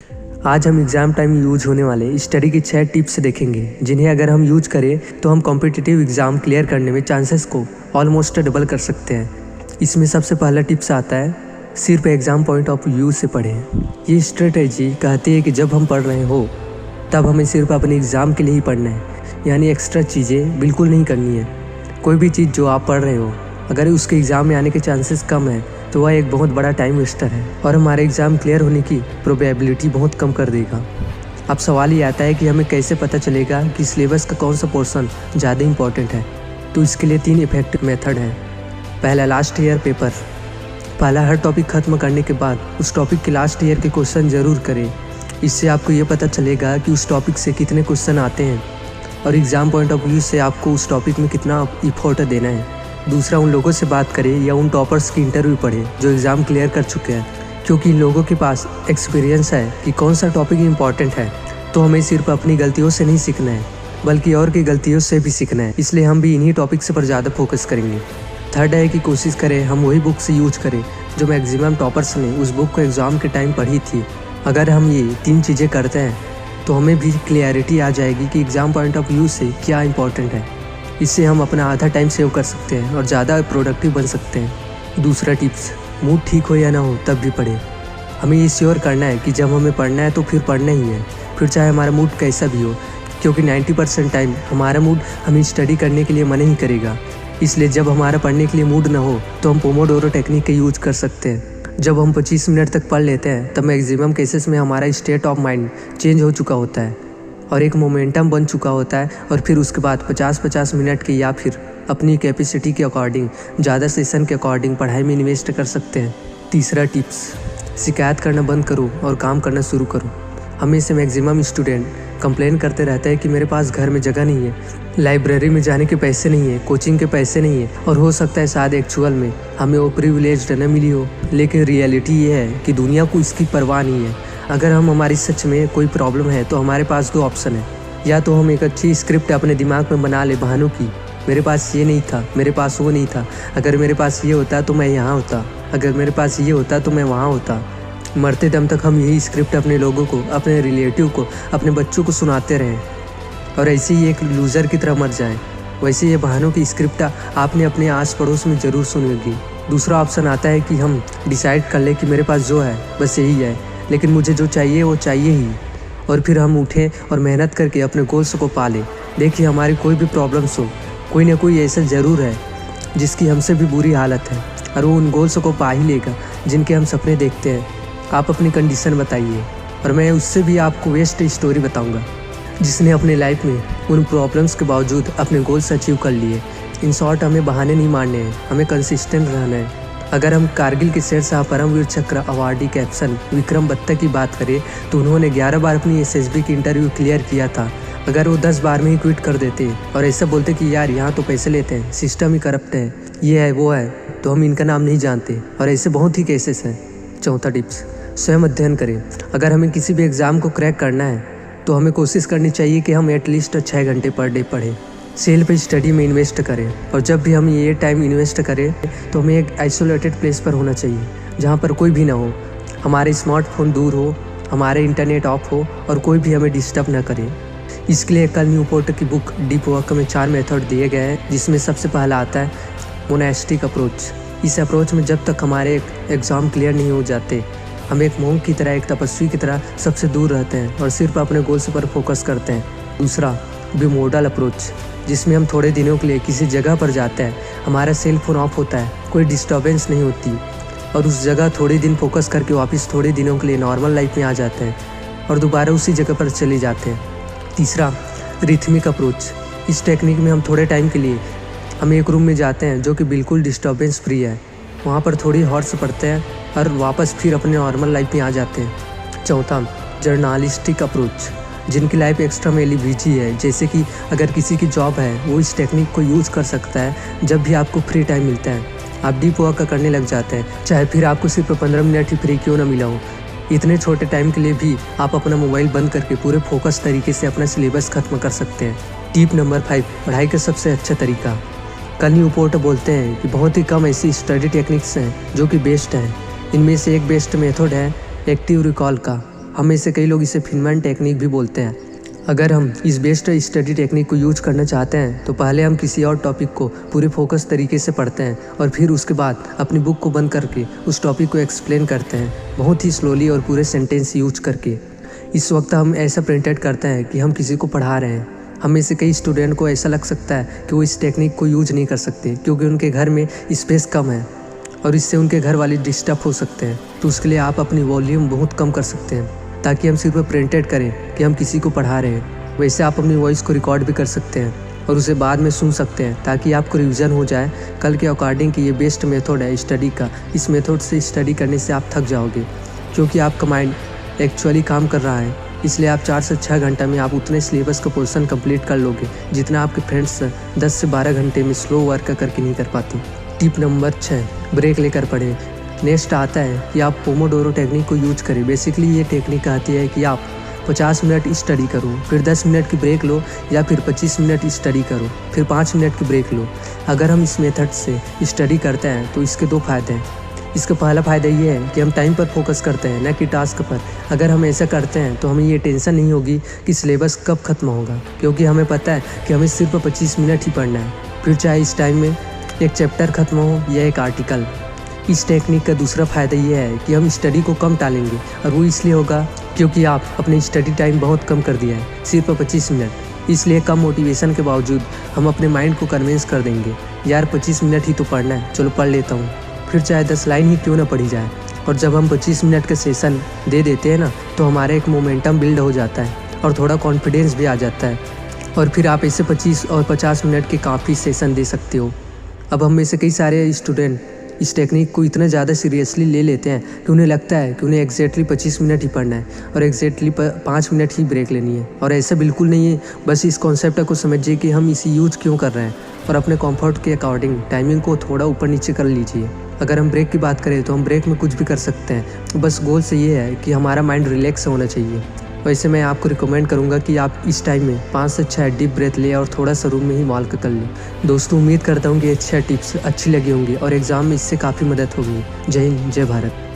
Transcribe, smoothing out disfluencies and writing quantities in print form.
आज हम exam time use होने वाले स्टडी की 6 टिप्स देखेंगे, जिन्हें अगर हम यूज करें तो हम कॉम्पिटिटिव एग्ज़ाम क्लियर करने में चांसेस को ऑलमोस्ट डबल कर सकते हैं। इसमें सबसे पहला टिप्स आता है, सिर्फ एग्ज़ाम पॉइंट ऑफ व्यू से पढ़ें। ये स्ट्रेटेजी कहती है कि जब हम पढ़ रहे हो तब हमें सिर्फ अपने एग्ज़ाम के लिए ही पढ़ना है, यानी एक्स्ट्रा चीज़ें बिल्कुल नहीं करनी है। कोई भी चीज़ जो आप पढ़ रहे हो अगर उसके एग्ज़ाम में आने के चांसेस कम है तो वह एक बहुत बड़ा टाइम वेस्टर है और हमारे एग्ज़ाम क्लियर होने की प्रोबेबिलिटी बहुत कम कर देगा। अब सवाल ये आता है कि हमें कैसे पता चलेगा कि सिलेबस का कौन सा पोर्शन ज़्यादा इंपॉर्टेंट है। तो इसके लिए 3 इफेक्टिव मेथड हैं। पहला, लास्ट ईयर पेपर। पहला, हर टॉपिक ख़त्म करने के बाद उस टॉपिक के लास्ट ईयर के क्वेश्चन ज़रूर करें। इससे आपको ये पता चलेगा कि उस टॉपिक से कितने क्वेश्चन आते हैं और एग्ज़ाम पॉइंट ऑफ व्यू से आपको उस टॉपिक में कितना इफोर्ट देना है। दूसरा, उन लोगों से बात करें या उन टॉपर्स की इंटरव्यू पढ़ें जो एग्ज़ाम क्लियर कर चुके हैं, क्योंकि इन लोगों के पास एक्सपीरियंस है कि कौन सा टॉपिक इंपॉर्टेंट है। तो हमें सिर्फ अपनी गलतियों से नहीं सीखना है बल्कि और की गलतियों से भी सीखना है, इसलिए हम भी इन्हीं टॉपिक्स पर ज़्यादा फोकस करेंगे। थर्ड है कि कोशिश करें हम वही बुक से यूज करें जो मैक्सिमम टॉपर्स ने उस बुक को एग्ज़ाम के टाइम पढ़ी थी। अगर हम ये 3 चीज़ें करते हैं तो हमें भी क्लियरिटी आ जाएगी कि एग्ज़ाम पॉइंट ऑफ व्यू से क्या इंपॉर्टेंट है। इससे हम अपना आधा टाइम सेव कर सकते हैं और ज़्यादा प्रोडक्टिव बन सकते हैं। दूसरा टिप्स, मूड ठीक हो या ना हो तब भी पढ़ें। हमें ये श्योर करना है कि जब हमें पढ़ना है तो फिर पढ़ना ही है, फिर चाहे हमारा मूड कैसा भी हो, क्योंकि 90% टाइम हमारा मूड हमें स्टडी करने के लिए मना ही करेगा। इसलिए जब हमारा पढ़ने के लिए मूड ना हो तो हम पोमोडोरो टेक्निक का यूज कर सकते हैं। जब हम 25 मिनट तक पढ़ लेते हैं तब मैक्सिमम केसेस में हमारा स्टेट ऑफ माइंड चेंज हो चुका होता है और एक मोमेंटम बन चुका होता है और फिर उसके बाद 50-50 मिनट के या फिर अपनी कैपेसिटी के अकॉर्डिंग ज़्यादा सेशन के अकॉर्डिंग पढ़ाई में इन्वेस्ट कर सकते हैं। तीसरा टिप्स, शिकायत करना बंद करो और काम करना शुरू करो। हमेशा मैक्सिमम स्टूडेंट कंप्लेन करते रहते हैं कि मेरे पास घर में जगह नहीं है, लाइब्रेरी में जाने के पैसे नहीं है, कोचिंग के पैसे नहीं है, और हो सकता है शायद एक्चुअल में हमें वो प्रिविलेज न मिली हो। लेकिन रियलिटी ये है कि दुनिया को इसकी परवाह नहीं है। अगर हमारी सच में कोई प्रॉब्लम है तो हमारे पास 2 ऑप्शन है, या तो हम एक अच्छी स्क्रिप्ट अपने दिमाग में बना ले बहानों की, मेरे पास ये नहीं था, मेरे पास वो नहीं था, अगर मेरे पास ये होता तो मैं यहाँ होता, अगर मेरे पास ये होता तो मैं वहाँ होता। मरते दम तक हम यही स्क्रिप्ट अपने लोगों को, अपने रिलेटिव को, अपने बच्चों को सुनाते रहें और ऐसे ही एक लूज़र की तरह मर जाएं। वैसे ये बहानों की स्क्रिप्ट आपने अपने आस पड़ोस में ज़रूर सुनी होगी। दूसरा ऑप्शन आता है कि हम डिसाइड कर लें कि मेरे पास जो है बस यही है, लेकिन मुझे जो चाहिए वो चाहिए ही, और फिर हम उठें और मेहनत करके अपने गोल्स को पा लें। देखिए, हमारी कोई भी प्रॉब्लम्स हो, कोई ना कोई ऐसा ज़रूर है जिसकी हमसे भी बुरी हालत है और वो उन गोल्स को पा ही लेगा जिनके हम सपने देखते हैं। आप अपनी कंडीशन बताइए और मैं उससे भी आपको बेस्ट स्टोरी बताऊंगा जिसने अपने लाइफ में उन प्रॉब्लम्स के बावजूद अपने गोल्स अचीव कर लिए। इन शॉर्ट, हमें बहाने नहीं मारने हैं, हमें कंसिस्टेंट रहना है। अगर हम कारगिल के शेर शाह परमवीर चक्र अवार्डी कैप्टन विक्रम बत्ता की बात करें तो उन्होंने 11 बार अपनी एसएसबी की इंटरव्यू क्लियर किया था। अगर वो 10 बार में ही क्विट कर देते और ऐसा बोलते कि यार यहाँ तो पैसे लेते हैं, सिस्टम ही करप्ट है, ये है वो है, तो हम इनका नाम नहीं जानते, और ऐसे बहुत ही केसेस हैं। चौथा टिप्स, स्वयं अध्ययन करें। अगर हमें किसी भी एग्ज़ाम को क्रैक करना है तो हमें कोशिश करनी चाहिए कि हम एटलीस्ट 6 घंटे पर डे पढ़ें, सेल्फ स्टडी में इन्वेस्ट करें, और जब भी हम ये टाइम इन्वेस्ट करें तो हमें एक आइसोलेटेड प्लेस पर होना चाहिए जहाँ पर कोई भी ना हो, हमारे स्मार्टफोन दूर हो, हमारे इंटरनेट ऑफ हो और कोई भी हमें डिस्टर्ब ना करे। इसके लिए कल न्यूपोर्ट की बुक डीप वर्क में 4 मेथड दिए गए हैं, जिसमें सबसे पहला आता है मोनास्टिक अप्रोच। इस अप्रोच में जब तक हमारे एग्ज़ाम क्लियर नहीं हो जाते हम एक मोंक की तरह, एक तपस्वी की तरह सबसे दूर रहते हैं और सिर्फ अपने गोल्स पर फोकस करते हैं। दूसरा, बिमोडल अप्रोच, जिसमें हम थोड़े दिनों के लिए किसी जगह पर जाते हैं, हमारा सेल फोन ऑफ होता है, कोई डिस्टर्बेंस नहीं होती और उस जगह थोड़े दिन फोकस करके वापस थोड़े दिनों के लिए नॉर्मल लाइफ में आ जाते हैं और दोबारा उसी जगह पर चले जाते हैं। तीसरा, रिथमिक अप्रोच। इस टेक्निक में हम थोड़े टाइम के लिए हम एक रूम में जाते हैं जो कि बिल्कुल डिस्टर्बेंस फ्री है, वहाँ पर थोड़ी हॉर्स पढ़ते हैं और वापस फिर अपने नॉर्मल लाइफ में आ जाते हैं। चौथा, जर्नलिस्टिक अप्रोच। जिनकी लाइफ एक्स्ट्रीमली बिजी है, जैसे कि अगर किसी की जॉब है, वो इस टेक्निक को यूज़ कर सकता है। जब भी आपको फ्री टाइम मिलता है आप डीप वर्क करने लग जाते हैं, चाहे फिर आपको सिर्फ 15 मिनट ही फ्री क्यों ना मिला हो। इतने छोटे टाइम के लिए भी आप अपना मोबाइल बंद करके पूरे फोकस तरीके से अपना सिलेबस खत्म कर सकते हैं। टिप नंबर 5, पढ़ाई का सबसे अच्छा तरीका। कल न्यूपोर्ट बोलते हैं कि बहुत ही कम ऐसी स्टडी टेक्निक्स हैं जो कि बेस्ट हैं। इनमें से एक बेस्ट मेथड है एक्टिव रिकॉल का। हम में से कई लोग इसे फिनमैन टेक्निक भी बोलते हैं। अगर हम इस बेस्ड स्टडी टेक्निक को यूज करना चाहते हैं तो पहले हम किसी और टॉपिक को पूरे फोकस तरीके से पढ़ते हैं और फिर उसके बाद अपनी बुक को बंद करके उस टॉपिक को एक्सप्लेन करते हैं, बहुत ही स्लोली और पूरे सेंटेंस यूज करके। इस वक्त हम ऐसा प्रेजेंट करते हैं कि हम किसी को पढ़ा रहे हैं। हम में से कई स्टूडेंट को ऐसा लग सकता है कि वो इस टेक्निक को यूज नहीं कर सकते क्योंकि उनके घर में स्पेस कम है और इससे उनके घर वाले डिस्टर्ब हो सकते हैं। तो उसके लिए आप अपनी वॉल्यूम बहुत कम कर सकते हैं ताकि हम सिर्फ प्रिंटेड करें कि हम किसी को पढ़ा रहे हैं। वैसे आप अपनी वॉइस को रिकॉर्ड भी कर सकते हैं और उसे बाद में सुन सकते हैं ताकि आपको रिवीजन हो जाए कल के अकॉर्डिंग कि ये बेस्ट मेथड है स्टडी का। इस मेथड से स्टडी करने से आप थक जाओगे क्योंकि आपका माइंड एक्चुअली काम कर रहा है, इसलिए आप 4 से 6 घंटा में आप उतने सिलेबस का पोर्शन कंप्लीट कर लोगे जितना आपके फ्रेंड्स 10 से 12 घंटे में स्लो वर्क करके नहीं कर पाते। टिप नंबर 6, ब्रेक लेकर पढ़ें। नेक्स्ट आता है कि आप पोमोडोरो टेक्निक को यूज करें। बेसिकली ये टेक्निक कहती है कि आप 50 मिनट स्टडी करो, फिर 10 मिनट की ब्रेक लो, या फिर 25 मिनट स्टडी करो, फिर 5 मिनट की ब्रेक लो। अगर हम इस मेथड से स्टडी करते हैं तो इसके 2 फायदे हैं। इसका पहला फ़ायदा ये है कि हम टाइम पर फोकस करते हैं, न कि टास्क पर। अगर हम ऐसा करते हैं तो हमें ये टेंशन नहीं होगी कि सिलेबस कब ख़त्म होगा, क्योंकि हमें पता है कि हमें सिर्फ 25 मिनट ही पढ़ना है, फिर चाहे इस टाइम में एक चैप्टर ख़त्म हो या एक आर्टिकल। इस टेक्निक का दूसरा फ़ायदा ये है कि हम स्टडी को कम टालेंगे, और वो इसलिए होगा क्योंकि आप अपने स्टडी टाइम बहुत कम कर दिया है, सिर्फ 25 मिनट। इसलिए कम मोटिवेशन के बावजूद हम अपने माइंड को कन्विंस कर देंगे, यार 25 मिनट ही तो पढ़ना है, चलो पढ़ लेता हूँ, फिर चाहे 10 लाइन ही क्यों ना पढ़ी जाए। और जब हम 25 मिनट का सेशन दे देते हैं ना, तो हमारा एक मोमेंटम बिल्ड हो जाता है और थोड़ा कॉन्फिडेंस भी आ जाता है, और फिर आप ऐसे 25 और 50 मिनट के काफ़ी सेशन दे सकते हो। अब हम में से कई सारे स्टूडेंट इस टेक्निक को इतना ज़्यादा सीरियसली ले लेते हैं कि उन्हें लगता है कि उन्हें एग्जैक्टली 25 मिनट ही पढ़ना है और एग्जैक्टली 5 मिनट ही ब्रेक लेनी है। और ऐसा बिल्कुल नहीं है। बस इस कॉन्सेप्ट को समझिए कि हम इसे यूज क्यों कर रहे हैं, और अपने कंफर्ट के अकॉर्डिंग टाइमिंग को थोड़ा ऊपर नीचे कर लीजिए। अगर हम ब्रेक की बात करें तो हम ब्रेक में कुछ भी कर सकते हैं, बस गोल से ये है कि हमारा माइंड रिलैक्स होना चाहिए। वैसे मैं आपको रिकमेंड करूंगा कि आप इस टाइम में 5 से 6 डीप ब्रेथ लें और थोड़ा सा रूम में ही वॉक कर लें। दोस्तों, उम्मीद करता हूँ कि ये 6 टिप्स अच्छी लगी होंगी और एग्ज़ाम में इससे काफ़ी मदद होगी। जय हिंद, जय भारत।